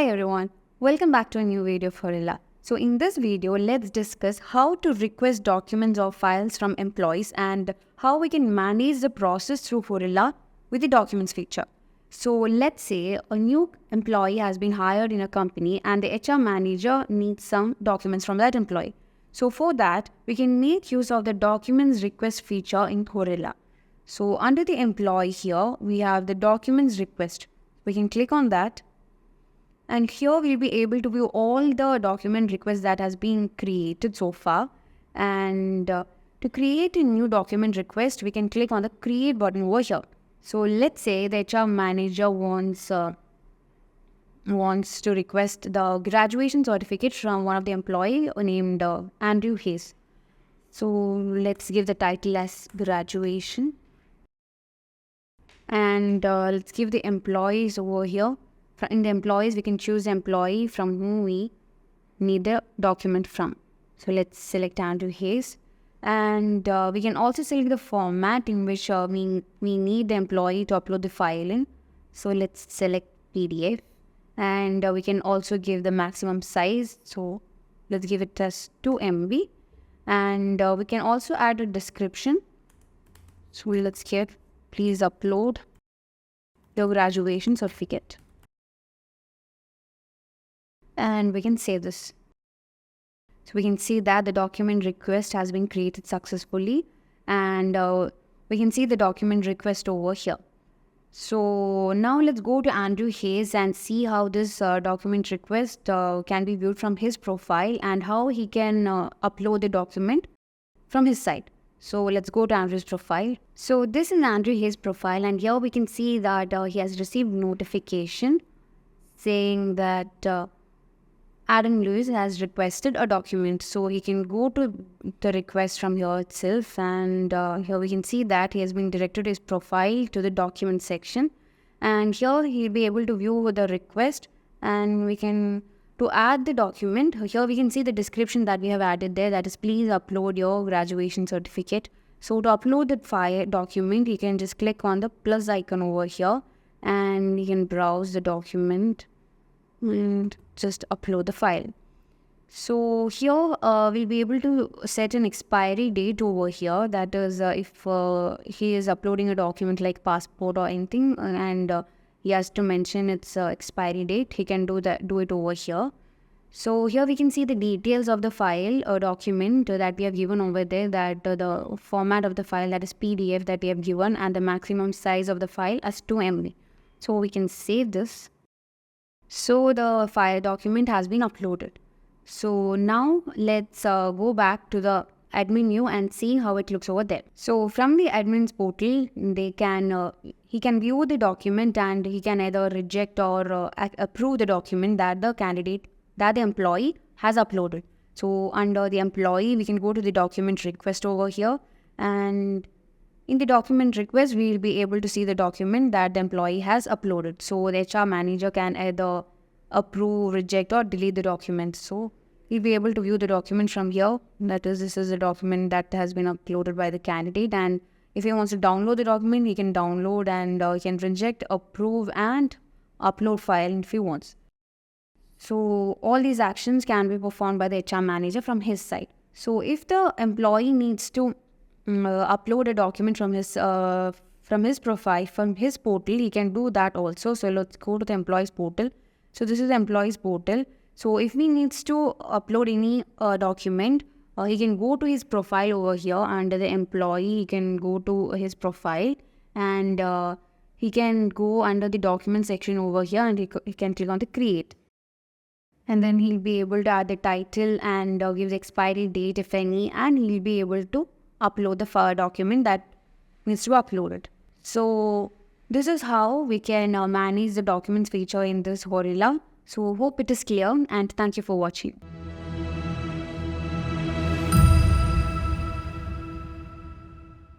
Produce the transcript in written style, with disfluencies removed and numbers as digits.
Hi everyone, welcome back to a new video of Horilla. So in this video, let's discuss how to request documents or files from employees and how we can manage the process through Horilla with the documents feature. So let's say a new employee has been hired in a company and the HR manager needs some documents from that employee. So for that, we can make use of the documents request feature in Horilla. So under the employee here, we have the documents request. We can click on that. And here we'll be able to view all the document requests that has been created so far. And to create a new document request, we can click on the create button over here. So let's say the HR manager wants to request the graduation certificate from one of the employee named Andrew Hayes. So let's give the title as graduation. And let's give the employees over here. In the employees, we can choose the employee from whom we need the document from. So let's select Andrew Hayes. And we can also select the format in which we need the employee to upload the file in. So let's select PDF. And we can also give the maximum size. So let's give it as 2 MB. And we can also add a description. So let's give, please upload your graduation certificate. And we can save this. So we can see that the document request has been created successfully, and we can see the document request over here. So now let's go to Andrew Hayes and see how this document request can be viewed from his profile and how he can upload the document from his side. So let's go to Andrew's profile. So this is Andrew Hayes' profile, and here we can see that he has received notification saying that Adam Lewis has requested a document. So he can go to the request from here itself, and here we can see that he has been directed his profile to the document section, and here he'll be able to view the request. And we can, to add the document, here we can see the description that we have added there, that is please upload your graduation certificate. So to upload that file document, you can just click on the plus icon over here and you can browse the document and just upload the file. So here we'll be able to set an expiry date over here. That is if he is uploading a document like passport or anything, and he has to mention its expiry date, he can do it over here. So here we can see the details of the file or document that we have given over there, that the format of the file, that is PDF, that we have given, and the maximum size of the file as 2 MB. So we can save this. So the file document has been uploaded. So now let's go back to the admin view and see how it looks over there. So from the admin's portal, he can view the document and he can either reject or approve the document that the employee has uploaded. So under the employee, we can go to the document request over here, and in the document request, we will be able to see the document that the employee has uploaded. So the HR manager can either approve, reject, or delete the document. So he'll be able to view the document from here. That is, this is a document that has been uploaded by the candidate. And if he wants to download the document, he can download, and he can reject, approve, and upload file if he wants. So all these actions can be performed by the HR manager from his side. So if the employee needs to upload a document from his profile, from his portal, he can do that also. So let's go to the employee's portal. So this is the employee's portal. So if he needs to upload any document, he can go to his profile over here. Under the employee, he can go to his profile, and he can go under the document section over here, and he can click on the create. And then he'll be able to add the title and give the expiry date if any, and he'll be able to upload the file document that needs to be uploaded. So this is how we can manage the documents feature in this Horilla. So hope it is clear, and thank you for watching.